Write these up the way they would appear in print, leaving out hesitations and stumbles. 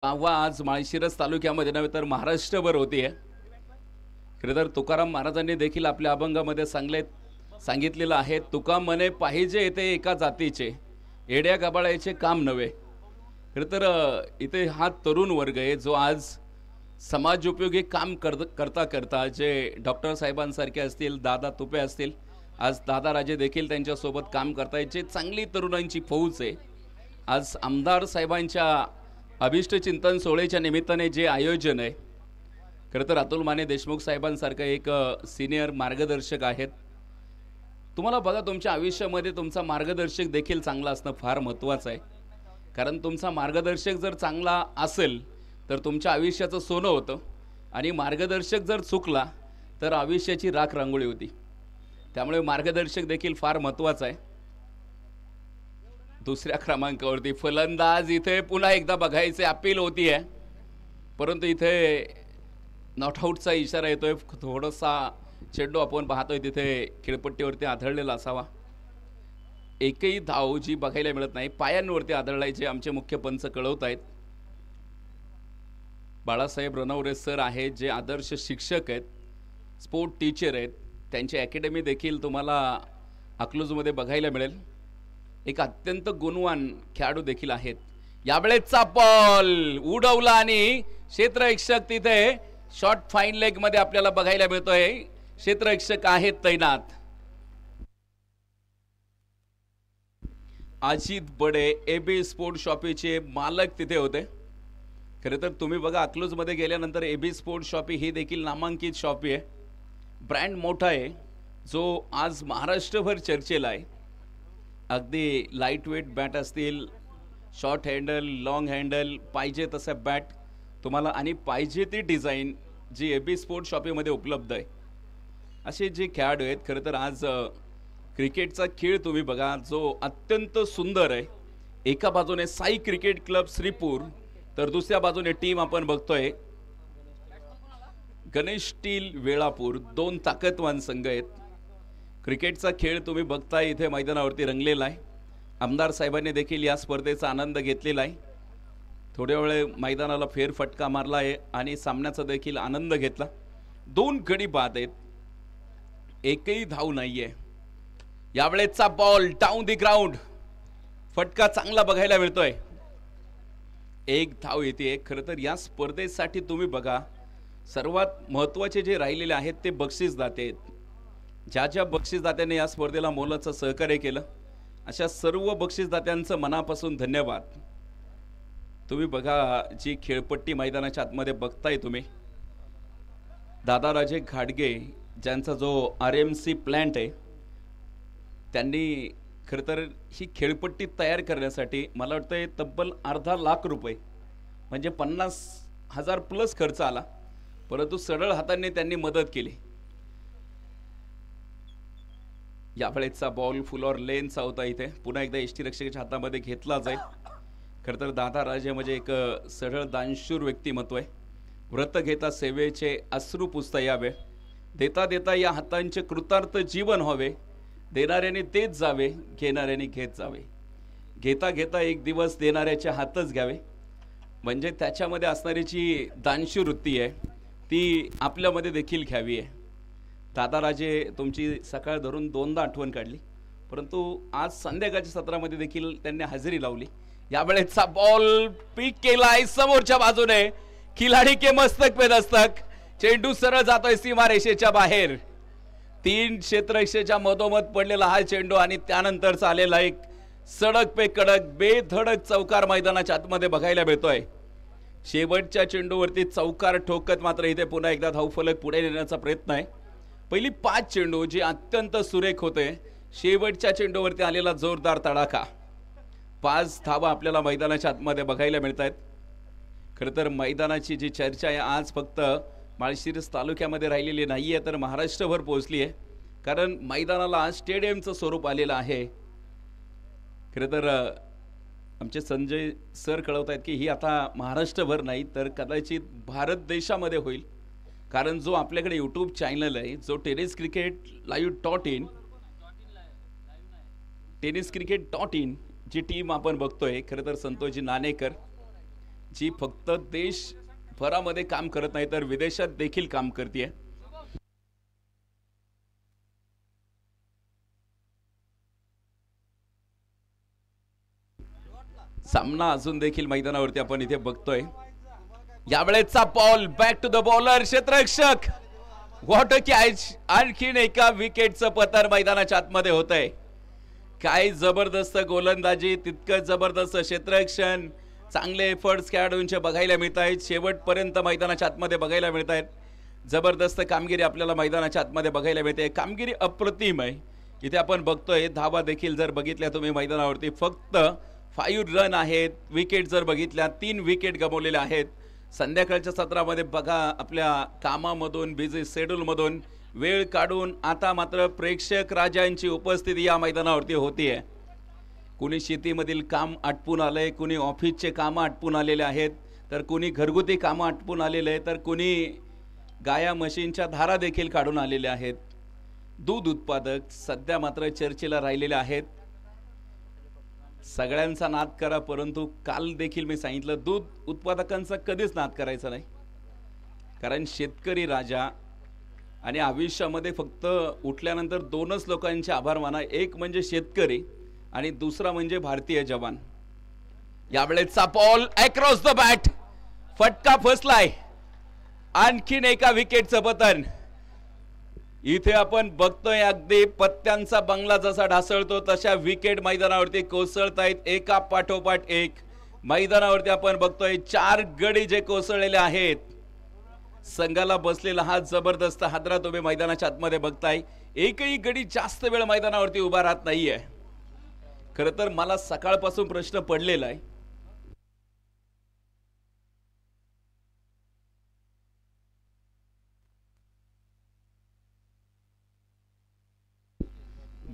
वाहवा आज माळशिरस तालुक्यामध्ये नव्हे तर महाराष्ट्रभर होतीये. खरं तर तुकाराम महाराजांनी देखील आपल्या अभंगामध्ये सांगितलेलं आहे, तुका मने पाहिजे येते एका जातीचे, येड्या गबाळाचे काम नव्हे. खरं तर इथे हा तरुण वर्ग आहे जो आज समाज उपयोगी काम करता करता जे डॉक्टर साहेबांसारखे असतील, दादा तुपे असतील, आज दादा राजे देखील त्यांच्यासोबत काम करतायत, जे चांगली तरुणांची फौज आहे. आज आमदार साहेबांच्या अभिष्ट चिंतन सोहळ्याच्या निमित्ताने जे आयोजन आहे, खरं तर अतुल माने देशमुख साहेबांसारखं एक सिनियर मार्गदर्शक आहेत. तुम्हाला बघा, तुमच्या आयुष्यामध्ये तुमचा मार्गदर्शक देखील चांगला असणं फार महत्त्वाचं आहे. कारण तुमचा मार्गदर्शक जर चांगला असेल तर तुमच्या आयुष्याचं सोनं होतं, आणि मार्गदर्शक जर चुकला तर आयुष्याची राख रांगोळी होती. त्यामुळे मार्गदर्शक देखील फार महत्त्वाचा आहे. दुसऱ्या क्रमांकावरती फलंदाज इथे पुन्हा एकदा बघायचे अपील होती आहे, परंतु इथे नॉट आऊटचा इशारा येतोय. थोडासा चेंडू आपण पाहतोय तिथे खेळपट्टीवरती आदळलेला असावा. एकही धाव जी बघायला मिळत नाही, पायांवरती आदळलाय, जे आमचे मुख्य पंच कळवत आहेत. बाळासाहेब रणवरे सर आहेत, जे आदर्श शिक्षक आहेत, स्पोर्ट टीचर आहेत. त्यांची अकॅडमी देखील तुम्हाला अकलूजमध्ये बघायला मिळेल. एक अत्यंत गुणवान खेळाडू देखील आहेत. यावेळेसचा बॉल उडवला आणि क्षेत्ररक्षक तिथे शॉर्ट फाईन लेग मध्ये आपल्याला बघायला मिळतोय. क्षेत्ररक्षक आहेत तैनात. अजित बडे एबी स्पोर्ट शॉपीचे मालक तिथे होते. खरं तर तुम्ही बघा, अकलूजमध्ये गेल्यानंतर एबी स्पोर्ट शॉपी ही देखील नामांकित शॉपी आहे. ब्रँड मोठा आहे, जो आज महाराष्ट्रभर चर्चेला आहे. अगदी लाईट वेट बॅट असतील, शॉर्ट हँडल, लॉंग हँडल, पाहिजे तसं बॅट तुम्हाला आणि पाहिजे ती डिझाईन जी एबी स्पोर्ट शॉपीमध्ये उपलब्ध आहे. असे जे खेळाडू आहेत. खरं तर आज क्रिकेटचा खेळ तुम्ही बघा, जो अत्यंत सुंदर आहे. एका बाजूने साई क्रिकेट क्लब श्रीपूर, तर दुसऱ्या बाजूने टीम आपण बघतोय गणेश स्टील वेळापूर. दोन ताकदवान संघ आहेत. क्रिकेटचा खेळ तुम्ही बघताय इथे मैदानावरती रंगलेला आहे. आमदार साहेबांनी देखील या स्पर्धेचा आनंद घेतलेला आहे. थोड्या वेळ मैदानाला फेरफटका मारला आहे आणि सामन्याचा देखील आनंद घेतला. दोन गडी बाद आहेत, एकही धाव नाहीये. यावेळेसचा बॉल डाऊन दी ग्राउंड, फटका चांगला बघायला मिळतोय. एक धाव येते. खरं तर या स्पर्धेसाठी तुम्ही बघा, सर्वात महत्त्वाचे जे राहिलेले आहेत ते बक्षीसदाते आहेत. ज्या ज्या बक्षीसदात्यांनी या स्पर्धेला मोलाचं सहकार्य केलं, अशा सर्व बक्षीसदात्यांचं मनापासून धन्यवाद. तुम्ही बघा, जी खेळपट्टी मैदानाच्या आतमध्ये बघताय तुम्ही, दादाराजे घाडगे ज्यांचा जो RMC प्लॅन्ट आहे, त्यांनी खरं तर ही खेळपट्टी तयार करण्यासाठी मला वाटतंय तब्बल अर्धा लाख रुपये, म्हणजे 50,000 प्लस खर्च आला, परंतु सरळ हाताने त्यांनी मदत केली. यावेळेसचा बॉल फुलॉर लेनचा होता. इथे पुन्हा एकदा यष्टीरक्षकाच्या हातामध्ये घेतला जाईल. खरं तर दादा राजे म्हणजे एक सरळ दानशूर व्यक्तिमत्व आहे. व्रत घेता सेवेचे अश्रू पुसता यावे, देता देता या हातांचे कृतार्थ जीवन व्हावे, देणाऱ्याने देत जावे, घेणाऱ्याने घेत जावे, घेता घेता एक दिवस देणाऱ्याचे हातच घ्यावे. म्हणजे त्याच्यामध्ये असणारी जी दानशूर वृत्ती आहे ती आपल्यामध्ये देखील घ्यावी आहे. दादाराजे तुमची सकाळ धरून दोनदा आठवण काढली, परंतु आज संध्याकाळच्या सत्रामध्ये देखील त्यांनी हजेरी लावली. यावेळेसचा बॉल पीक केलाय समोरच्या बाजूने, खिलाडी के मस्तक पे दस्तक, चेंडू सरळ जातोय सीमारेषेच्या बाहेर. 3 क्षेत्ररक्षेच्या मधोमध पडलेला हा चेंडू आणि त्यानंतर चालेला एक सडक पे कडक बेधडक चौकार मैदानाच्या आतमध्ये बघायला मिळतोय. शेवटच्या चेंडूवरती चौकार ठोकत मात्र इथे पुन्हा एकदा धावफलक पुढे नेण्याचा प्रयत्न आहे. पहिली 5 चेंडू जे अत्यंत सुरेख होते, शेवटच्या चेंडूवरती आलेला जोरदार तडाखा. 5 धावा आपल्याला मैदानाच्या आतमध्ये बघायला मिळत आहेत. खरं तर मैदानाची जी चर्चा आहे आज फक्त माळशिरस तालुक्यामध्ये राहिलेली नाही आहे, तर महाराष्ट्रभर पोहोचली आहे. कारण मैदानाला आज स्टेडियमचं स्वरूप आलेलं आहे. खरं तर आमचे संजय सर कळवत आहेत की ही आता महाराष्ट्रभर नाही तर कदाचित भारत देशामध्ये होईल. कारण जो आपल्याकडे यूट्यूब चॅनल आहे, जो टेनिस क्रिकेट .in जी टीम आपण बघतोय, खरं तर संतोषजी नाणेकर, जी फक्त देशभरामध्ये काम करत नाही तर विदेशात देखील काम करते. सामना अजून देखील मैदानावरती आपण इथे बघतोय. यावेळेचा ball back to the bowler, क्षेत्ररक्षक व्हॉट अ कॅच. आणखीन एका विकेटचं पतन मैदानाच्या आतमध्ये होत आहे. काय जबरदस्त गोलंदाजी, तितकं जबरदस्त क्षेत्ररक्षण, चांगले एफर्ट्स खेळाडूंचे बघायला मिळत आहेत. शेवटपर्यंत मैदानाच्या आतमध्ये बघायला मिळत आहेत. जबरदस्त कामगिरी आपल्याला मैदानाच्या आतमध्ये बघायला मिळते. कामगिरी अप्रतिम आहे. इथे आपण बघतोय धावा देखील जर बघितल्या तुम्ही मैदानावरती फक्त 5 रन आहेत. विकेट जर बघितल्या 3 विकेट गमावलेल्या आहेत. संध्याकाळच्या सत्रामध्ये बघा आपल्या कामामधून बिझी शेड्यूलमधून वेळ काढून आता मात्र प्रेक्षक राजांची उपस्थिती या मैदानावरती होतीये. कुणी शेतीमधील काम आटपून आलंय, कुणी ऑफिसचे कामं आटपून आलेले आहेत, तर कुणी घरगुती कामं आटपून आलेले आहे, तर कुणी गाया म्हशींच्या धारा देखील काढून आलेले आहेत. दूध उत्पादक सध्या मात्र चर्चेला राहिलेले आहेत. सगळ्यांचा नाद करा, परंतु काल देखील मी सांगितलं दूध उत्पादकांचा कधीच नाद करायचा नाही. कारण शेतकरी राजा आणि आयुष्यामध्ये फक्त उठल्यानंतर 2च लोकांचे आभार माना. एक म्हणजे शेतकरी आणि दुसरा म्हणजे भारतीय जवान. यावेळेचा बॉल अक्रॉस द बॅट, फटका फसलाय. आणखीन एका विकेटचं पतन. इथे आपण बघतोय अगदी पत्त्यांचा बंगला जसा ढासळतो तशा विकेट मैदानावरती कोसळत आहेत एका पाठोपाठ एक. मैदानावरती आपण बघतोय 4 गडी जे कोसळलेले आहेत. संघाला बसलेला हा जबरदस्त हादरा तुम्ही मैदानाच्या आतमध्ये बघताय. एकही गडी जास्त वेळ मैदानावरती उभा राहत नाहीये. खरं तर मला सकाळपासून प्रश्न पडलेला आहे,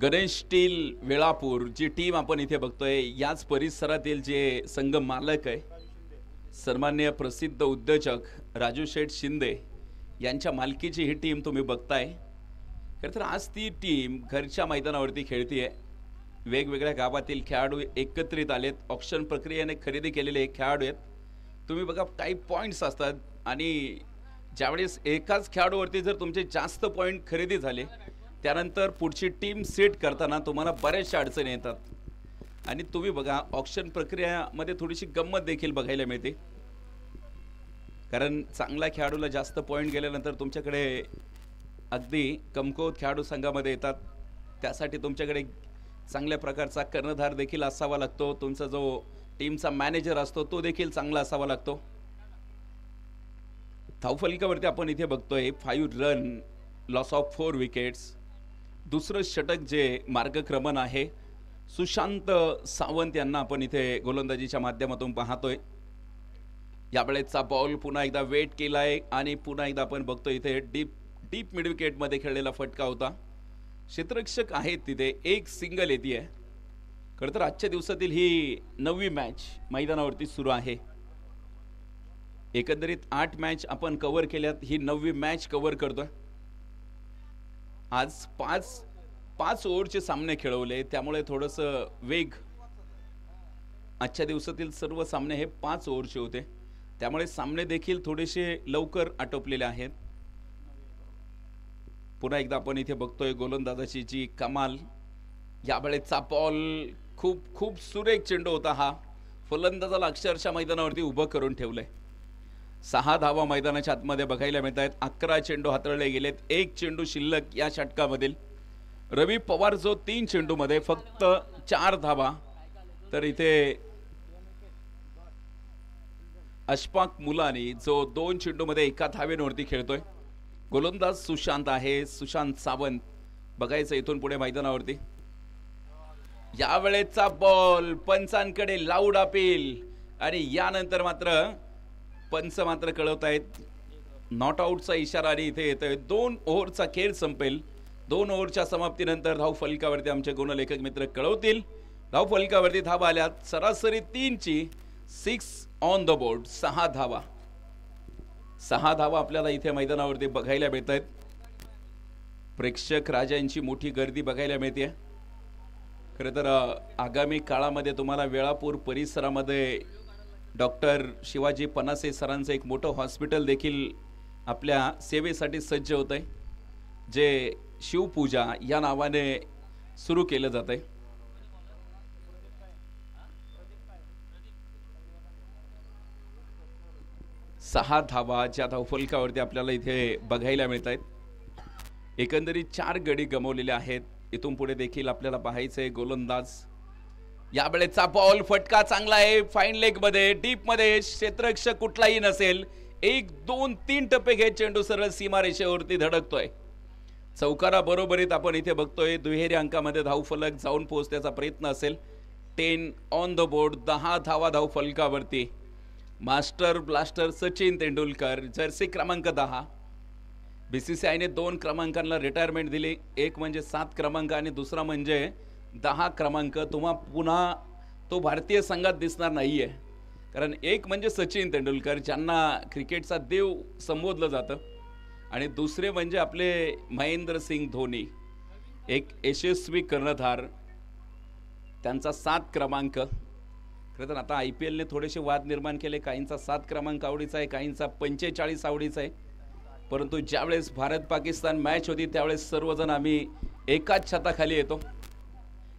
गणेश स्टील वेळापूर जी टीम आपण इथे बघतोय, याच परिसरातील जे संघ मालक आहे सन्माननीय प्रसिद्ध उद्योजक राजू शेठ शिंदे यांच्या मालकीची ही टीम तुम्ही बघताय. खरं तर आज ती टीम घरच्या मैदानावरती खेळतीये. वेगवेगळ्या गावातील खेळाडू एकत्रित आलेत. ऑप्शन प्रक्रियेने खरेदी केलेले खेळाडू आहेत. तुम्ही बघा काही पॉईंट्स असतात आणि ज्यावेळेस एकाच खेळाडूवरती जर तुमचे जास्त पॉईंट खरेदी झाले त्यानंतर पुढची टीम सेट करताना तुम्हाला बऱ्याचशा अडचणी येतात. आणि तुम्ही बघा ऑप्शन प्रक्रियामध्ये थोडीशी गंमत देखील बघायला मिळते. कारण चांगल्या खेळाडूला जास्त पॉईंट गेल्यानंतर तुमच्याकडे अगदी कमकुवत खेळाडू संघामध्ये येतात. त्यासाठी तुमच्याकडे चांगल्या प्रकारचा कर्णधार देखील असावा लागतो. तुमचा जो टीमचा मॅनेजर असतो तो देखील चांगला असावा लागतो. धावफलकावरती आपण इथे बघतोय 5 रन, लॉस ऑफ 4 विकेट्स. दुसरं षटक जे मार्गक्रमण आहे सुशांत सावंत यांना आपण इथे गोलंदाजीच्या माध्यमातून पाहतोय. यावेळेचा बॉल पुन्हा एकदा वेट केलाय आणि पुन्हा एकदा आपण बघतोय इथे डीप मिड विकेट मध्ये खेळलेला फटका होता. क्षेत्ररक्षक आहेत तिथे, एक सिंगल येते. खरं तर आजच्या दिवसातील ही 9वी मॅच मैदानावरती सुरू आहे. एकंदरीत 8 मॅच आपण कव्हर केल्यात, ही 9वी मॅच कव्हर करतोय. आज 5 ओव्हरचे सामने खेळवले, त्यामुळे थोडंसं वेग. आजच्या दिवसातील सर्व सामने हे 5 ओव्हरचे होते, त्यामुळे सामने देखील थोडेसे लवकर आटोपलेले आहेत. पुन्हा एकदा आपण इथे बघतोय गोलंदाजाची जी कमाल. यावेळेचा बॉल खूप सुरेख चेंडू होता. हा फलंदाजाला अक्षरशः मैदानावरती उभं करून ठेवलंय. 6 धावा मैदानाच्या आतमध्ये बघायला मिळत आहेत. 11 चेंडू हाताळले गेलेत. 1 चेंडू शिल्लक या षटकामधील. रवी पवार जो 3 चेंडूमध्ये फक्त 4 धावा, तर इथे अशफाक मुलानी जो 2 चेंडूमध्ये 1 धावेवरती खेळतोय. गोलंदाज सुशांत आहे, सुशांत सावंत. बघायचं इथून पुढे मैदानावरती. यावेळेचा बॉल पंचांकडे लाऊड अपील आणि यानंतर मात्र पंच मात्र कळवत आहेत नॉट आउटचा इशारा आणि इथे येतोय 2 ओव्हरचा खेळ संपेल. 2 ओव्हरच्या समाप्तीनंतर धाव फलकावरती आमचे गुणलेखक मित्र कळवतील. धाव फलकावरती धावा आल्यात सरासरी 3ची. 6 ऑन द बोर्ड. 6 धावा. 6 धावा आपल्याला इथे मैदानावरती बघायला मिळत आहेत. प्रेक्षक राजांची मोठी गर्दी बघायला मिळते. खरं तर आगामी काळामध्ये तुम्हाला वेळापूर परिसरामध्ये डॉक्टर शिवाजी पनासे सरांचं एक मोठं हॉस्पिटल देखील आपल्या सेवेसाठी सज्ज होत आहे, जे शिवपूजा या नावाने सुरू केलं जात आहे. 6 धावा ज्या धावफलकावरती आपल्याला इथे बघायला मिळत आहेत. एकंदरीत 4 गडी गमावलेले आहेत. इथून पुढे देखील आपल्याला पाहायचं आहे गोलंदाज. यावेळेचा बॉल फटका चांगला आहे, फाईन लेग मध्ये, डीप मध्ये, क्षेत्ररक्षक कुठलाही नसेल. 1 2 3 टप्पे घेत चेंडू सरळ सीमारेषेवरती धडकतोय. चौकारा बरोबरीत आपण इथे बघतोय दुहेरी अंकामध्ये धावफलक जाऊन पोहोचण्याचा प्रयत्न असेल. 10 ऑन द बोर्ड, 10 धावा धावफलकावरती. Master blaster Sachin Tendulkar, jersey क्रमांक 10. बीसीसीआयने 2 क्रमांकांना रिटायरमेंट दिली, एक म्हणजे 7 क्रमांक आणि दुसरा म्हणजे 10 क्रमांक. तुम्हा पुन्हा तो भारतीय संघात दिसणार नाहीये, कारण एक म्हणजे सचिन तेंडुलकर ज्यांना क्रिकेटचा देव संबोधलं जातं, आणि दुसरे म्हणजे आपले महेंद्रसिंग धोनी, एक यशस्वी कर्णधार, त्यांचा 7 क्रमांक. खरं तर आता IPLने थोडेसे वाद निर्माण केले. काहींचा 7 क्रमांक आवडीचा आहे, काहींचा 45 आवडीचा आहे. परंतु ज्यावेळेस भारत पाकिस्तान मॅच होती त्यावेळेस सर्वजण आम्ही एकाच छताखाली येतो,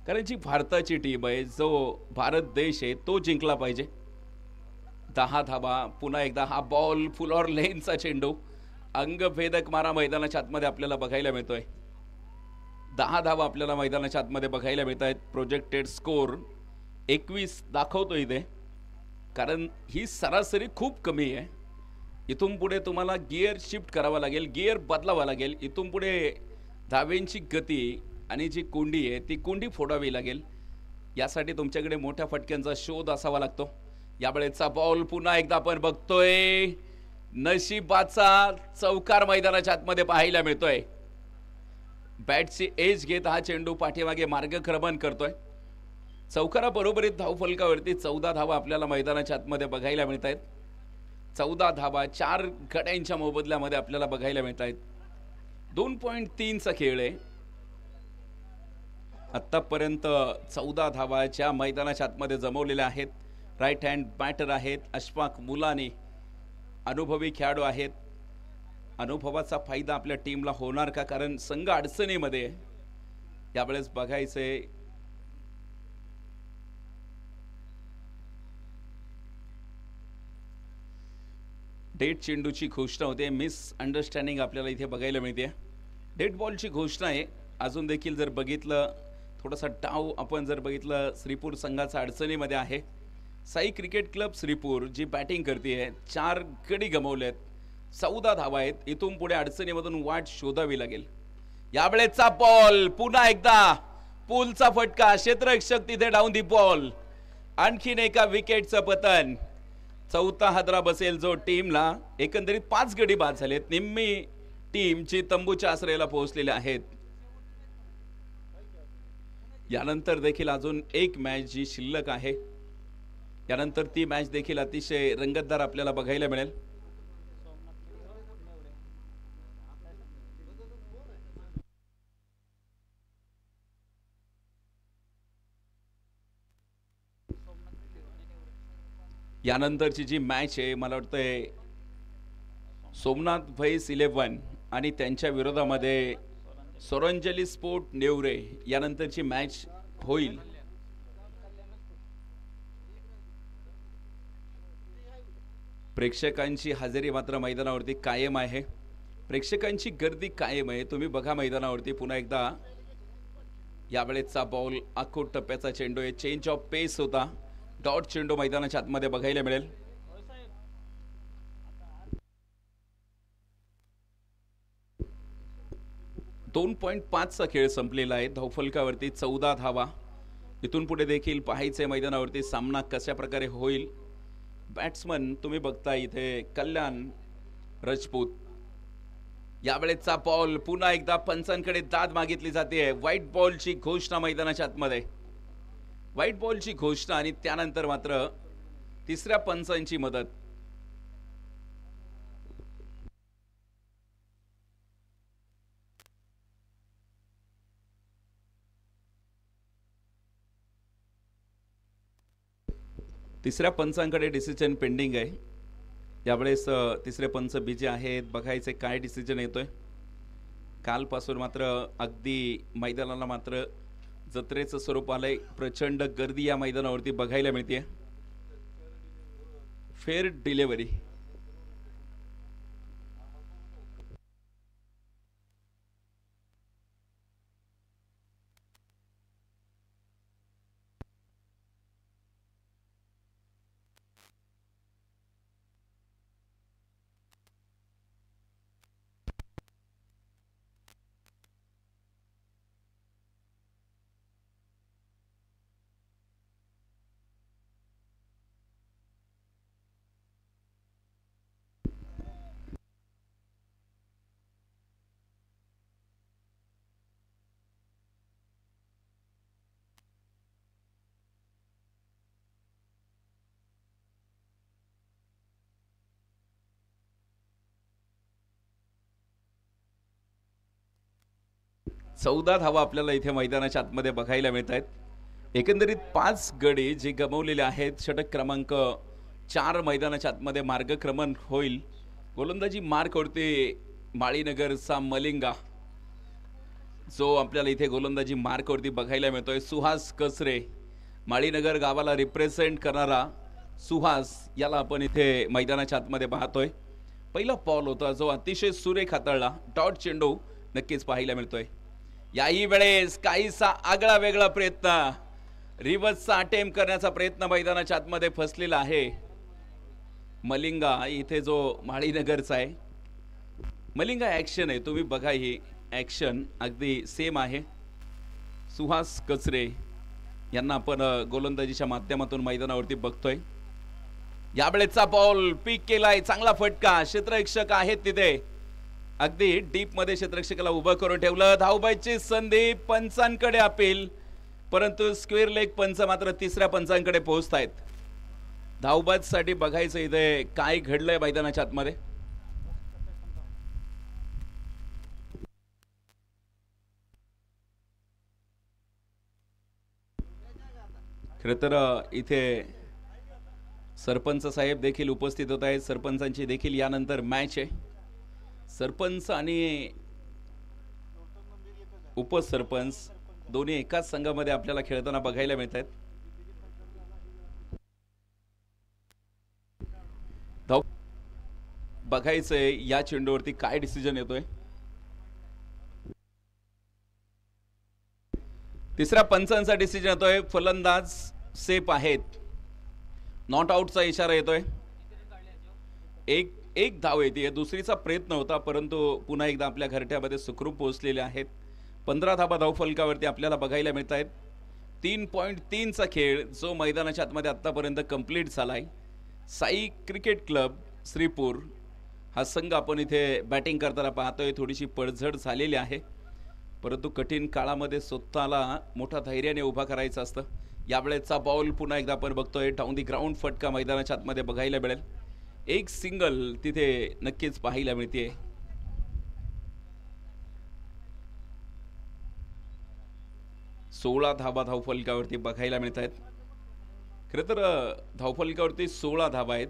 कारण जी भारताची टीम आहे, जो भारत देश आहे, तो जिंकला पाहिजे. 10 धावा. पुन्हा एकदा हा बॉल फुल ऑर लेनचा चेंडू, अंगभेदक मारा मैदानाच्या आतमध्ये आपल्याला बघायला मिळतोय. 10 धावा आपल्याला मैदानाच्या आतमध्ये बघायला मिळत आहेत. प्रोजेक्टेड स्कोर 21 दाखवतो इथे, कारण ही सरासरी खूप कमी आहे. इथून पुढे तुम्हाला गिअर शिफ्ट करावा लागेल, गिअर बदलावा लागेल. इथून पुढे धावेंची गती आणि जी कुंडी आहे ती कुंडी फोडावी लागेल. यासाठी तुमच्याकडे मोठ्या फटक्यांचा शोध असावा लागतो. यावेळेचा बॉल पुन्हा एकदा आपण बघतोय, नशिबाचा चौकार मैदानाच्या आतमध्ये पाहायला मिळतोय. बॅटची एज घेत हा चेंडू पाठीमागे मार्गक्रमण करतोय. चौकारा बरोबरीत धावफलकावरती 14 धावा आपल्याला मैदानाच्या आतमध्ये बघायला मिळत आहेत. 14 धावा 4 गड्यांच्या मोबदल्यामध्ये आपल्याला बघायला मिळत आहेत. 2.3चा खेळ आहे. आतापर्यंत 14 धावा ज्या मैदानाच्या आतमध्ये जमवलेल्या आहेत. राईट हँड बॅटर आहेत अशफाक मुलानी, अनुभवी खेळाडू आहेत. अनुभवाचा फायदा आपल्या टीमला होणार का, कारण संघ अडचणीमध्ये यावेळेस बघायचंय. डेट चेंडूची घोषणा होते, मिस अंडरस्टँडिंग आपल्याला इथे बघायला मिळते. डेट बॉलची घोषणा आहे. अजून देखील जर बघितलं थोडासा डाव आपण जर बघितलं, श्रीपूर संघाचा अडचणीमध्ये आहे. साई क्रिकेट क्लब श्रीपूर जी बॅटिंग करते, 4 गडी गमावलेत, 14 धावा आहेत. इथून पुढे अडचणीमधून वाट शोधावी लागेल. यावेळेचा बॉल पुन्हा एकदा पूलचा फटका, क्षेत्ररक्षक तिथे डाऊन दी बॉल. आणखीन एका विकेटचं पतन. 4था हादरा बसेल जो टीमला. एकंदरीत 5 गडी बाद झालेत. निम्मी टीम जी तंबूच्या आश्रयाला पोहोचलेले आहेत. यानंतर देखील अजून एक मॅच जी शिल्लक आहे, यानंतर ती मॅच देखील अतिशय रंगतदार आपल्याला बघायला मिळेल. यानंतरची जी मॅच आहे, मला वाटतंय सोमनाथ व्हाईस 11 आणि त्यांच्या विरोधामध्ये सोरंजली स्पोर्ट नेवरे, यानंतरची मॅच होईल. प्रेक्षकांची हजेरी मात्र मैदानावरती कायम आहे. प्रेक्षकांची गर्दी कायम आहे. तुम्ही बघा मैदानावरती पुन्हा एकदा. यावेळेचा बॉल आखूड टप्प्याचा चेंडू आहे. चेंज ऑफ पेस होता. डॉट चेंडू मैदानाच्या आतमध्ये बघायला मिळेल. .5चा खेळ संपलेला आहे. धावफलकावरती 14 धावा. इथून पुढे देखील पाहायचे मैदानावरती सामना कशा प्रकारे होईल. बॅट्समन तुम्ही बघता इथे कल्याण राजपूत. यावेळेचा बॉल पुन्हा एकदा पंचांकडे दाद मागितली जाते. व्हाईट बॉलची घोषणा मैदानाच्या आतमध्ये. व्हाईट बॉलची घोषणा आणि त्यानंतर मात्र तिसऱ्या पंचांची मदत. तिसऱ्या पंचांकडे डिसिजन पेंडिंग आहे. यावेळेस तिसरे पंच बिजी आहेत. बघायचे काय डिसिजन येतोय. कालपासून मात्र अगदी मैदानाला मात्र जत्रेचं स्वरूप आलंय. प्रचंड गर्दी या मैदानावरती बघायला मिळते. Fair delivery. चौदा धावा आपल्याला इथे मैदानाच्या आतमध्ये बघायला मिळत आहेत. एकंदरीत 5 गडी जे गमावलेले आहेत. षटक क्रमांक 4 मैदानाच्या आतमध्ये मार्गक्रमण होईल. गोलंदाजी मार्कवरती माळीनगरचा मलिंगा जो आपल्याला इथे गोलंदाजी मार्कवरती बघायला मिळतोय. सुहास कसरे, माळीनगर गावाला रिप्रेझेंट करणारा सुहास, याला आपण इथे मैदानाच्या आतमध्ये पाहतोय. पहिला बॉल होता जो अतिशय सुरेख हाताळला. डॉट चेंडू नक्कीच पाहायला मिळतोय. याही वेळेस काहीसा आगळा वेगळा प्रयत्न, रिव्हर्सचा अटेम्प्ट करण्याचा प्रयत्न मैदानाच्या आतमध्ये फसलेला आहे. मलिंगा इथे जो माळीनगरचा आहे. मलिंगा ॲक्शन आहे, तुम्ही बघा ही ॲक्शन अगदी सेम आहे. सुहास कचरे यांना आपण गोलंदाजीच्या माध्यमातून मैदानावरती बघतोय. यावेळेचा बॉल पिक केलाय, चांगला फटका. क्षेत्ररक्षक आहेत तिथे, अगदी डीप मध्ये क्षेत्ररक्षकाला उभं करून ठेवलं. धावबाईची संधी, पंचांकडे अपील, परंतु स्क्वेअर लेग पंच मात्र तिसऱ्या पंचांकडे पोहोचतायत. धावबाजसाठी बघायचं इथे काय घडलंय मैदानाच्या आतमध्ये. खरं तर इथे सरपंच साहेब देखील उपस्थित होत आहेत. सरपंचांची देखील यानंतर मॅच आहे. सरपंच आणि उपसरपंच दोन्ही एकाच संघामध्ये आपल्याला खेळताना बघायला मिळत आहेत. बघायचंय या चेंडूवरती काय डिसिजन येतोय. तिसऱ्या पंचांचा डिसिजन येतोय. फलंदाज सेफ आहेत. नॉट आउटचा इशारा येतोय. एक धाव येते. दुसरीचा प्रयत्न होता, परंतु पुन्हा एकदा आपल्या घरट्यामध्ये सुखरूप पोहोचलेले आहेत. 15 धाबा धावफलकावरती आपल्याला बघायला मिळत आहेत. 3.3चा खेळ जो मैदानाच्या आतमध्ये आतापर्यंत कंप्लीट झालाय. साई क्रिकेट क्लब श्रीपूर हा संघ आपण इथे बॅटिंग करताना पाहतोय. थोडीशी पडझड झालेली आहे, परंतु कठीण काळामध्ये स्वतःला मोठा धैर्याने उभा करायचं असतं. यावेळेचा बॉल पुन्हा एकदा आपण बघतोय. डाऊन दी ग्राउंड फटका मैदानाच्या आतमध्ये बघायला मिळेल. एक सिंगल तिथे नक्कीच पाहायला मिळते. सोळा धाबा धावफलकावरती बघायला मिळत आहेत. खरं तर धावफलकावरती 16 धाबा आहेत.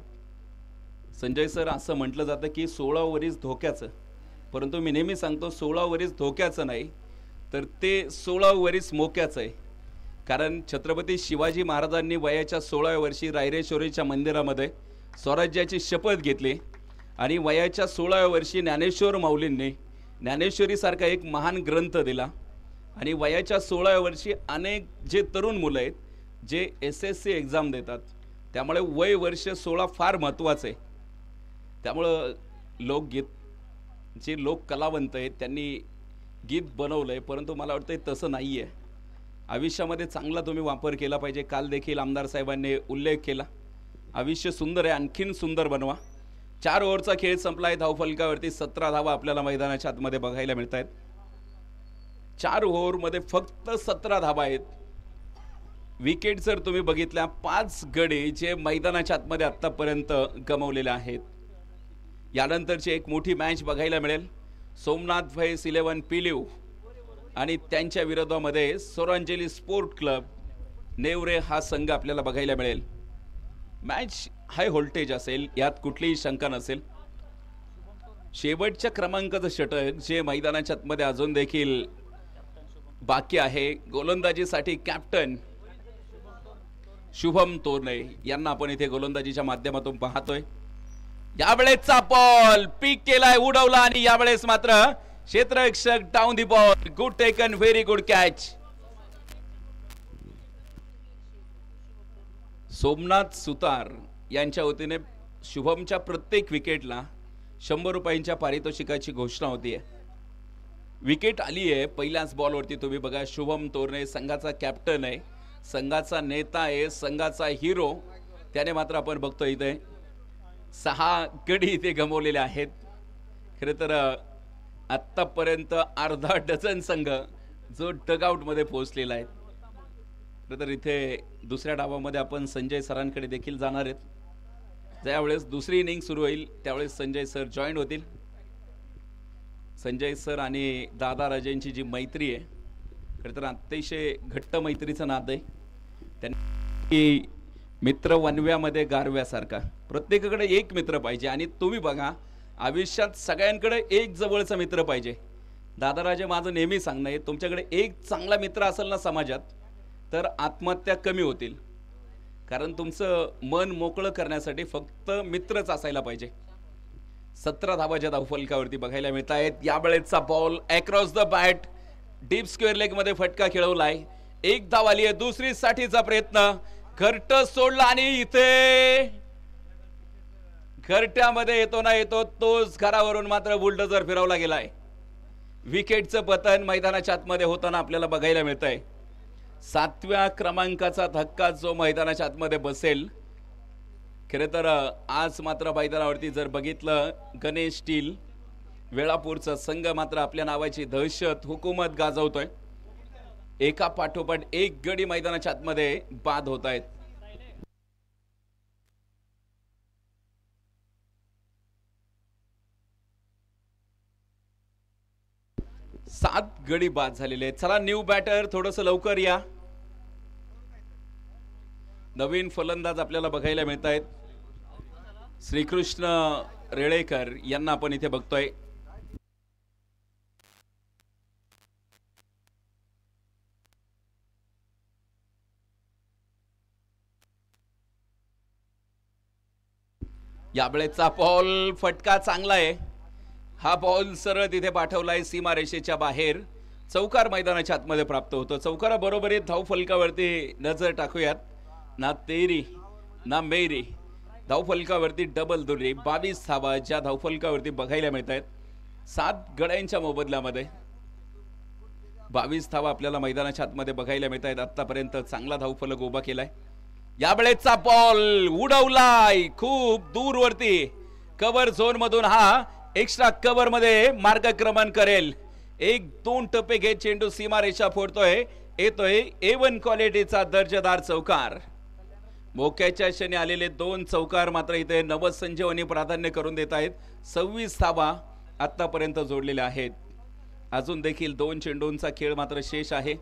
संजय सर, असं म्हटलं जातं की 16 ओव्हरीज धोक्याचं, परंतु मी नेहमी सांगतो 16 ओव्हरीज धोक्याचं नाही, तर ते 16 ओव्हरीज मोक्याचं आहे. कारण छत्रपती शिवाजी महाराजांनी वयाच्या 16व्या वर्षी रायरेश्वरीच्या मंदिरामध्ये स्वराज्याची शपथ घेतली आणि वयाच्या 16व्या वर्षी ज्ञानेश्वर माऊलींनी ज्ञानेश्वरीसारखा एक महान ग्रंथ दिला. आणि वयाच्या 16व्या वर्षी अनेक जे तरुण मुलं आहेत जे SSC एक्झाम देतात, त्यामुळे वय वर्ष 16 फार महत्त्वाचं आहे. त्यामुळं लोकगीत जे लोक कलावंत आहेत त्यांनी गीत बनवलं आहे, परंतु मला वाटतं तसं नाही आहे. आयुष्यामध्ये चांगला तुम्ही वापर केला पाहिजे. काल देखील आमदार साहेबांनी उल्लेख केला, आयुष्य सुंदर आहे, आणखीन सुंदर बनवा. 4 ओव्हरचा खेळ संपला आहे. धावफलकावरती 17 धावा आपल्याला मैदानाच्या आतमध्ये बघायला मिळत आहेत. 4 ओव्हरमध्ये फक्त 17 धावा आहेत. विकेट जर तुम्ही बघितल्या 5 गडी जे मैदानाच्या आतमध्ये आत्तापर्यंत गमावलेले आहेत. यानंतरची एक मोठी मॅच बघायला मिळेल. सोमनाथ व्हाईस 11 पिलीव आणि त्यांच्या विरोधामध्ये सोरांजली स्पोर्ट क्लब नेवरे हा संघ आपल्याला बघायला मिळेल. मॅच हाय व्होल्टेज असेल, यात कुठलीही शंका नसेल. शेवटच्या क्रमांकाचं षटक जे मैदानाच्या आतमध्ये अजून देखील बाकी आहे. गोलंदाजीसाठी कॅप्टन शुभम तोरणे यांना आपण इथे गोलंदाजीच्या माध्यमातून पाहतोय. यावेळेसचा बॉल पीक केलाय, उडवला आणि यावेळेस मात्र क्षेत्ररक्षक down the ball. Good taken, very good catch. Somnath Sutar यांच्या वतीने शुभमच्या प्रत्येक विकेटला 100 रुपयांच्या पारितोषिकाची घोषणा होतीये. विकेट आली आहे पहिल्याच बॉलवरती. तुम्ही बघा, शुभम तोरणे संघाचा कॅप्टन आहे, संघाचा नेता आहे, संघाचा हिरो. त्याने मात्र आपण बघतो इथे 6 गडी इथे गमावलेले आहेत. खरं तर आत्तापर्यंत अर्धा डझन संघ जो डगआउटमध्ये पोहोचलेला आहे. खरं तर इथे दुसऱ्या डावामध्ये आपण संजय सरांकडे देखील जाणार आहेत. ज्यावेळेस दुसरी इनिंग सुरू होईल त्यावेळेस संजय सर जॉईन होतील. संजय सर आणि दादा राजेंची जी मैत्री आहे, खरं तर अतिशय घट्ट मैत्रीचं नातं आहे. त्यांनी मित्र वनव्यामध्ये गारव्यासारखा प्रत्येकाकडे एक मित्र पाहिजे. आणि तुम्ही बघा, आयुष्यात सगळ्यांकडे एक जवळचा मित्र पाहिजे. दादाराजे माझं नेहमी सांगणं आहे, तुमच्याकडे एक चांगला मित्र असेल ना समाजात, तर आत्महत्या कमी होतील. कारण तुमचं मन मोकळं करण्यासाठी फक्त मित्रच असायला पाहिजे. 17 धावाच्या धावफलकावरती बघायला मिळत आहेत. यावेळेसचा ball across the bat, deep square leg मध्ये फटका खेळवलाय. 1 धाव आली आहे. दुसरी साठीचा प्रयत्न, घरट सोडला आणि इथे घरट्यामध्ये येतो ना येतो तोच घरावरून मात्र बुलडोजर फिरवला गेलाय. विकेटचं पतन मैदानाच्या आतमध्ये होताना आपल्याला बघायला मिळत आहे. 7व्या क्रमांकाचा धक्का जो मैदानाच्या आतमध्ये बसेल. खरे तर आज मात्र मैदानावरती जर बघितलं, गणेश स्टील वेळापूरचा संघ मात्र आपल्या नावाची दहशत हुकूमत गाजवतोय. एका पाठोपाठ एक गडी मैदानाच्या आतमध्ये बाद होत आहेत. 7 गडी बाद झालेले आहेत. चला न्यू बॅटर थोडंसं लवकर या. नवीन फलंदाज आपल्याला बघायला मिळत आहेत. श्रीकृष्ण रेळेकर यांना आपण इथे बघतोय. यावेळेचा बॉल फटका चांगला आहे. हा बॉल सरळ तिथे पाठवलाय सीमारेषेच्या बाहेर. चौकार मैदानाच्या आतमध्ये प्राप्त होतो. चौकारा बरोबरीत धावफलकावरती नजर टाकूयात. ना तेरी ना मेरी धावफलकावरती डबल दुरी 22 धावा ज्या धावफलकावरती बघायला मिळत आहेत. 7 गड्यांच्या मोबदल्यामध्ये 22 धावा आपल्याला मैदानाच्या आतमध्ये बघायला मिळत आहेत. आतापर्यंत चांगला धावफलक उभा केलाय. यावेळेचा बॉल उडवलाय खूप दूरवरती. कव्हर झोन मधून हा एक्स्ट्रा कव्हर मध्ये मार्गक्रमण करेल. 1-2 टप्पे घेत चेंडू सीमारेषा फोडतोय. येतोय A1 क्वालिटीचा दर्जेदार चौकार. मोक्याच्या क्षणी आलेले 2 चौकार मात्र इथे नवसंजीवनी प्राधान्य करून देत आहेत. 26 धावा आतापर्यंत जोडलेल्या आहेत. अजून देखील 2 चेंडूंचा खेळ मात्र शेष आहे.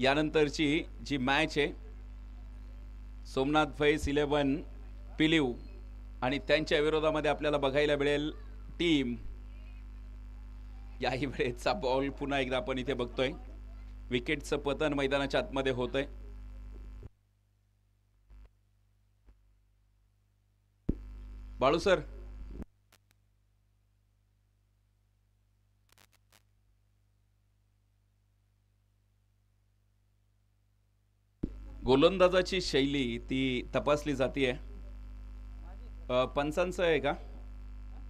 यानंतरची जी मॅच आहे सोमनाथ व्हाईस 11 पिलीव आणि त्यांच्या विरोधामध्ये आपल्याला बघायला मिळेल टीम. याही वेळेचा बॉल पुन्हा एकदा आपण इथे बघतोय. विकेटचं पतन मैदानाच्या आतमध्ये होतंय. बाळू सर, गोलंदाजाची शैली ती तपासली जाते. पंचांचा आहे का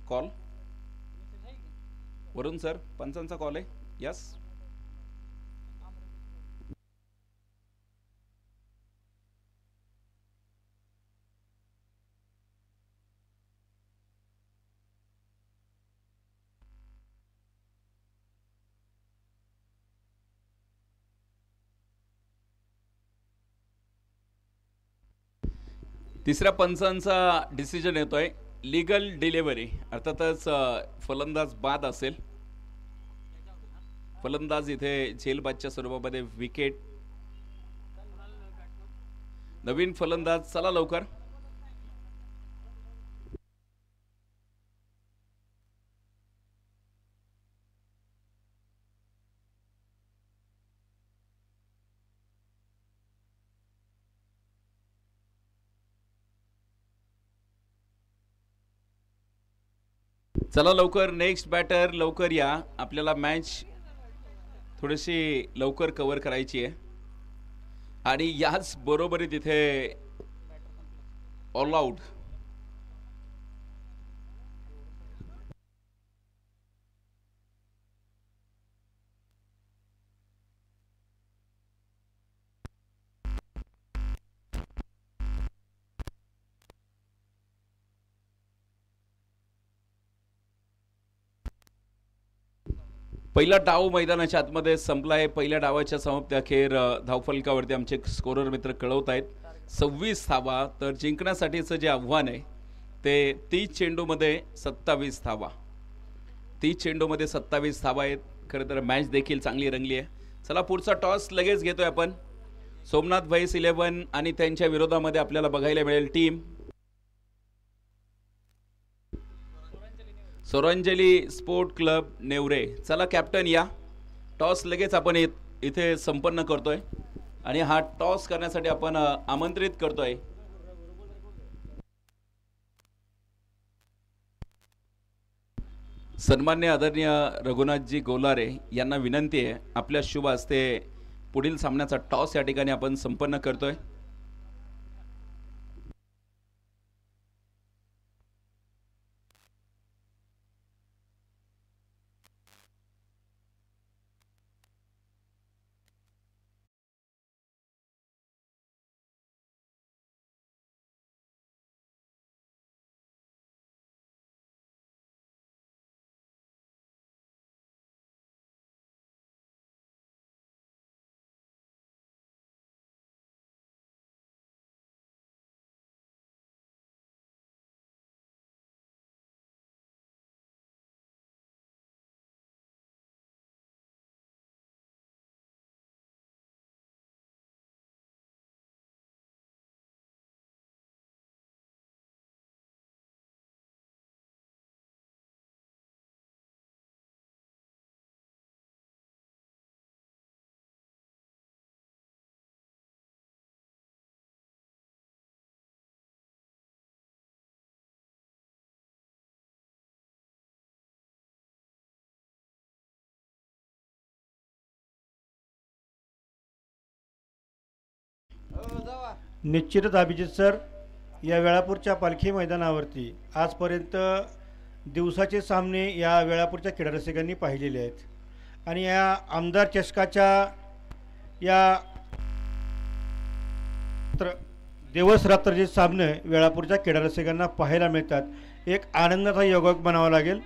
कॉल? वरुण सर, पंचांचा कॉल आहे. यस, तिसऱ्या पंचांचा डिसिजन येतोय. लीगल डिलिव्हरी, अर्थातच फलंदाज बाद असेल. फलंदाज इथे झेलबादच्या स्वरूपामध्ये विकेट. नवीन फलंदाज, चला लवकर. चला लवकर नेक्स्ट बॅटर लवकर या, आपल्याला मॅच थोडीशी लवकर कव्हर करायची आहे आणि याच बरोबरीत इथे ऑल आउट. पहिला डाव मैदानाच्या आतमध्ये संपलाय. पहिल्या डावाच्या समाप्ती अखेर धावफलकावरती आमचे स्कोरर मित्र कळवत आहेत 26 धावा. तर जिंकण्यासाठीचं जे आव्हान आहे ते 30 चेंडूमध्ये 27 धावा. 30 चेंडूमध्ये 27 धावा आहेत. खरं तर मॅच देखील चांगली रंगली आहे. चला पुढचा टॉस लगेच घेतोय आपण. सोमनाथ व्हाईस 11 आणि त्यांच्या विरोधामध्ये आपल्याला बघायला मिळेल टीम सोरांजली स्पोर्ट क्लब नेवरे. चला कॅप्टन या, टॉस लगेच आपण इथे संपन्न करतोय आणि हा टॉस करण्यासाठी आपण आमंत्रित करतोय सन्मान्य आदरणीय रघुनाथजी गोलारे यांना. विनंती आहे आपल्या शुभ हस्ते पुढील सामन्याचा टॉस या ठिकाणी आपण संपन्न करतोय. निश्चितच अभिजित सर, या वेळापूरच्या पालखी मैदानावरती आजपर्यंत दिवसाचे सामने या वेळापूरच्या क्रीडारसिकांनी पाहिलेले आहेत आणि या आमदार चषकाच्या या दिवस रात्रचे सामने वेळापूरच्या क्रीडारसिकांना पाहायला मिळतात. एक आनंदाचा योगायोग बनावा लागेल.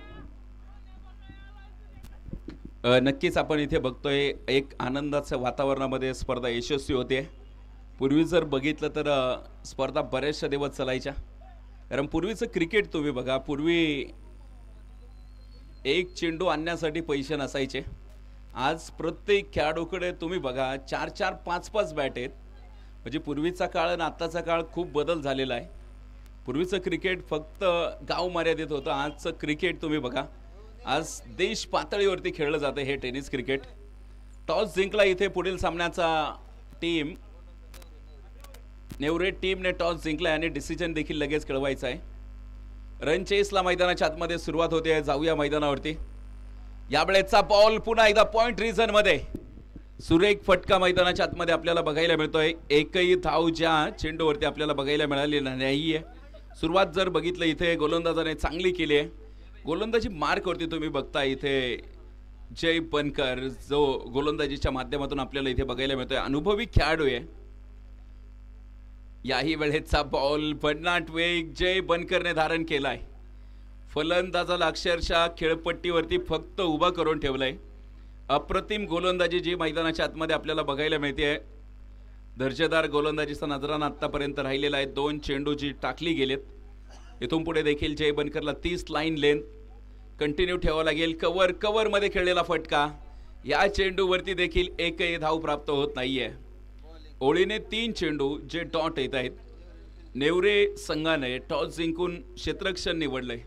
नक्कीच आपण इथे बघतोय एक आनंदाच्या वातावरणामध्ये स्पर्धा यशस्वी होते. पूर्वी जर बघितलं तर स्पर्धा बऱ्याचशा दिवस चालायच्या. कारण पूर्वीचं क्रिकेट तुम्ही बघा, पूर्वी एक चेंडू आणण्यासाठी पैसे नसायचे. आज प्रत्येक खेळाडूकडे तुम्ही बघा 4-4, 5-5 बॅट आहेत. म्हणजे पूर्वीचा काळ आणि आत्ताचा काळ खूप बदल झालेला आहे. पूर्वीचं क्रिकेट फक्त गाव मर्यादित होतं. आजचं क्रिकेट तुम्ही बघा, आज देश पातळीवरती खेळलं जातं हे टेनिस क्रिकेट. टॉस जिंकला इथे पुढील सामन्याचा टीम नेवरे टीमने टॉस जिंकला आणि डिसिजन देखील लगेच कळवायचा आहे. रन चेसला मैदानाच्या आतमध्ये सुरुवात होते. जाऊया मैदानावरती. यावेळेचा बॉल पुन्हा एकदा पॉइंट रिजन मध्ये सुरेख फटका मैदानाच्या आतमध्ये आपल्याला बघायला मिळतोय. एकही धाव ज्या चेंडूवरती आपल्याला बघायला मिळाली नाहीये. सुरुवात जर बघितलं इथे गोलंदाजाने चांगली केली आहे. गोलंदाजी मार्कवरती तुम्ही बघता इथे जय बनकर जो गोलंदाजीच्या माध्यमातून आपल्याला इथे बघायला मिळतोय. अनुभवी खेळाडू आहे. याही वेळेचा बॉल भन्नाट वेग जय बनकरने धारण केलाय. फलंदाजाला अक्षरशः खेळपट्टीवरती फक्त उभा करून ठेवलंय. अप्रतिम गोलंदाजी जी मैदानाच्या आतमध्ये आपल्याला बघायला मिळते. दर्जेदार गोलंदाजीचा नजराना आतापर्यंत राहिलेला आहे. 2 चेंडू जी टाकली गेलेत. इथून पुढे देखील जय बनकरला 30 लाईन लेंथ कंटिन्यू ठेवावं लागेल. कव्हर मध्ये खेळलेला फटका. या चेंडूवरती देखील एकही धाव प्राप्त होत नाहीये. ओळीने 3 चेंडू जे डॉट येत आहेत. नेवरे संघाने टॉस जिंकून क्षेत्ररक्षण निवडलंय.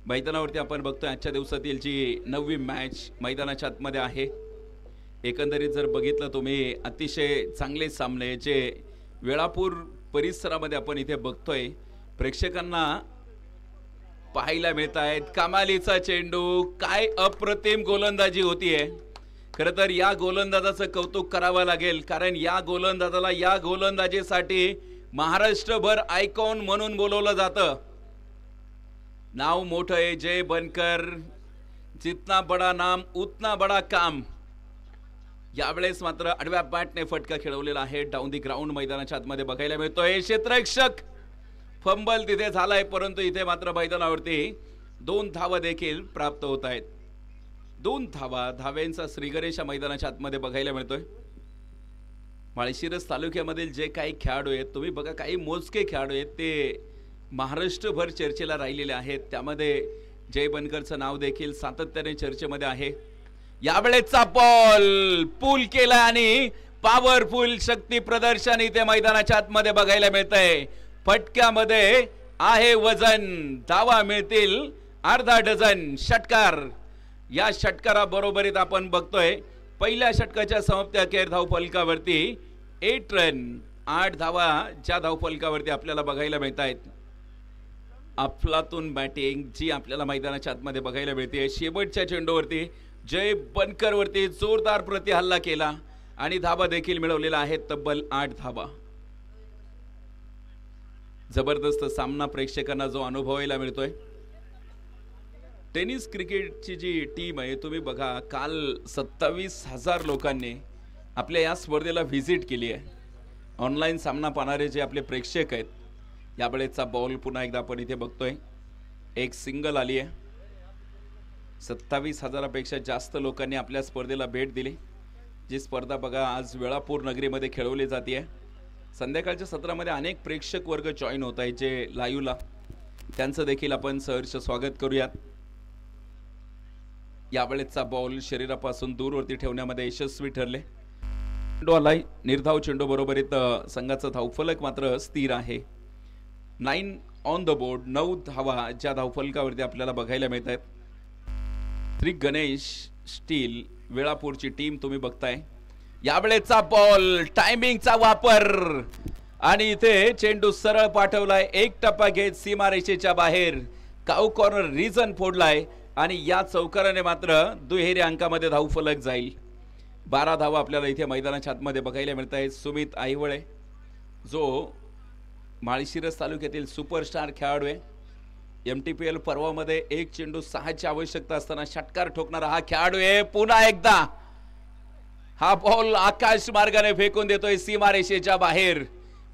मैदानावरती आपण बघतोय आजच्या दिवसातील जी 9वी मॅच मैदानाच्या आतमध्ये आहे. एकंदरीत जर बघितलं तुम्ही अतिशय चांगले सामने जे वेळापूर परिसरामध्ये आपण इथे बघतोय. प्रेक्षकांना पाहायला मिळत आहेत. कमालीचा चेंडू, काय अप्रतिम गोलंदाजी होतीये. खरं तर या गोलंदाजाचं कौतुक करावं लागेल, कारण या गोलंदाजाला या गोलंदाजीसाठी महाराष्ट्रभर आयकॉन म्हणून बोलवलं जातं. नाव मोठं आहे जय बनकर, जितना बडा नाम उतना बडा काम. यावेळेस मात्र आडव्या बॅटने फटका खेळवलेला आहे. डाऊन दी ग्राउंड मैदानाच्या आतमध्ये बघायला मिळतोय. क्षेत्ररक्षक फंबल तिथे झालाय, परंतु इथे मात्र मैदानावरती 2 धावा देखील प्राप्त होत आहेत. 2 धाव्यांचा श्रीगणेश मैदानाच्या आतमध्ये बघायला मिळतोय. माळशिरस तालुक्यामधील जे काही खेळाडू आहेत, तुम्ही बघा काही मोजके खेळाडू आहेत ते महाराष्ट्रभर चर्चेला राहिलेले आहेत. त्यामध्ये जय बनकरचं नाव देखील सातत्याने चर्चेमध्ये आहे. यावेळेचा बॉल पूल केला आणि पॉवरफुल शक्ती प्रदर्शन इथे मैदानाच्या आतमध्ये बघायला मिळतंय. फटक्यामध्ये आहे वजन, धावा मिळतील अर्धा डझन. षटकार, या षटकारा बरोबरीत आपण बघतोय पहिल्या षटकाच्या समाप्ती अखेर धावफलकावरती 8 रन, 8 धावा ज्या धावफलकावरती आपल्याला बघायला मिळत आहेत. अफलातून बॅटिंग जी आपल्याला मैदानाच्या आतमध्ये बघायला मिळते. शेवटच्या चेंडूवरती जय बनकर वरती जोरदार प्रतिहल्ला केला आणि धावा देखील मिळवलेला आहे, तब्बल 8 धावा. जबरदस्त सामना प्रेक्षकांना जो अनुभवायला मिळतोय. टेनिस क्रिकेटची जी टीम आहे, तुम्ही बघा काल 27,000 लोकांनी आपल्या या स्पर्धेला व्हिजिट केली आहे. ऑनलाईन सामना पाहणारे जे आपले प्रेक्षक आहेत. यावेळेचा बॉल पुन्हा एकदा आपण इथे बघतोय, एक सिंगल आली आहे. 27,000पेक्षा जास्त लोकांनी आपल्या स्पर्धेला भेट दिली. जी स्पर्धा बघा आज वेळापूर नगरीमध्ये खेळवली जाते आहे. संध्याकाळच्या सत्रामध्ये अनेक प्रेक्षक वर्ग जॉईन होत आहेत जे लाईव्हला, त्यांचं देखील आपण सहर्ष स्वागत करूयात. यावेळेचा बॉल शरीरापासून दूरवरती ठेवण्यामध्ये यशस्वी ठरले. चेंडू आलाय निर्धाव चेंडू बरोबरीत संघाचा धावफलक मात्र स्थिर आहे. 9 ऑन द बोर्ड, 9 धावा ज्या धावफलकावरती आपल्याला बघायला मिळत आहेत. श्री गणेश स्टील वेळापूरची टीम तुम्ही बघताय. यावेळेचा बॉल, टायमिंगचा वापर आणि इथे चेंडू सरळ पाठवलाय. एक टप्पा घेत सीमारेषेच्या बाहेर काऊ कॉर्नर रिजन फोडलाय आणि या चौकाराने मात्र दुहेरी अंकामध्ये धावफलक जाईल. 12 धावा आपल्याला इथे मैदानाच्या आतमध्ये बघायला मिळत आहेत. सुमित आईवळे जो माळशिरस तालुक्यातील सुपरस्टार खेळाडू आहे. MTPL पर्वामध्ये 1 चेंडू 6ची आवश्यकता असताना षटकार ठोकणारा हा खेळाडू आहे. पुन्हा एकदा हा बॉल आकाश मार्गाने फेकून देतोय सीमारेषेच्या बाहेर.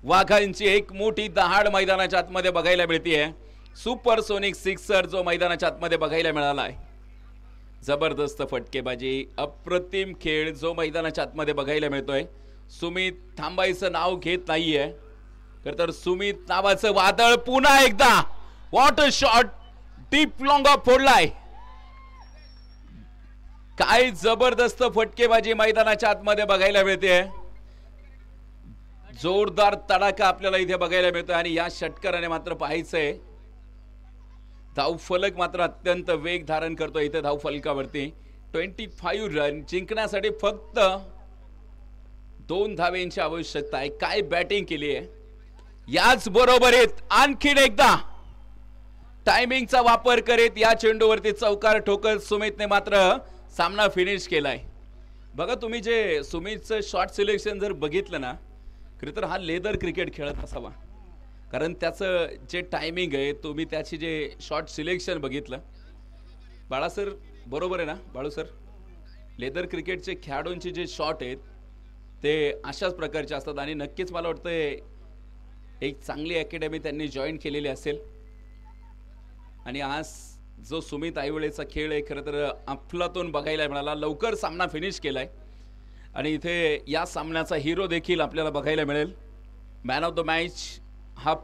वाघांची एक मोठी दहाड मैदानाच्या आतमध्ये बघायला मिळते. सुपरसोनिक सिक्सर जो मैदानाच्या आतमध्ये बघायला मिळाला आहे. जबरदस्त फटकेबाजी, अप्रतिम खेळ जो मैदानाच्या आतमध्ये बघायला मिळतोय. सुमित थांबायचं नाव घेत नाहीये. तर सुमित नावाचं वादळ पुन्हा एकदा what a shot, deep long off फोडलाय. काय जबरदस्त फटकेबाजी मैदानाच्या आतमध्ये बघायला मिळते. जोरदार तडाखा आपल्याला इथे बघायला मिळतोय आणि या षटकाराने मात्र पाहायचंय धावफलक मात्र अत्यंत वेग धारण करतो इथे धावफलकावरती. 25 रन जिंकण्यासाठी फक्त 2 धावेंची आवश्यकता आहे. काय बॅटिंग केली आहे. याच बरोबरीत आणखीन एकदा टायमिंगचा वापर करीत या चेंडूवरती चौकार ठोकत सुमितने मात्र सामना फिनिश केलाय. बघा तुम्ही जे सुमितचं शॉट सिलेक्शन जर बघितलं ना, खरं तर हा लेदर क्रिकेट खेळत असावा, कारण त्याचं जे टायमिंग आहे, तुम्ही त्याची जे शॉट सिलेक्शन बघितलं. बाळा सर बरोबर आहे ना बाळू सर? लेदर क्रिकेटचे खेळाडूंचे जे शॉट आहेत ते अशाच प्रकारचे असतात आणि नक्कीच मला वाटतं एक चांगली अकॅडमी त्यांनी जॉईन केलेली असेल. आणि आज जो सुमित आईवळेचा खेळ आहे खरं तर अफलातून बघायला मिळाला. लवकर सामना फिनिश केलाय आणि इथे या सामन्याचा हिरो देखील आपल्याला बघायला मिळेल. मॅन ऑफ द मॅच हा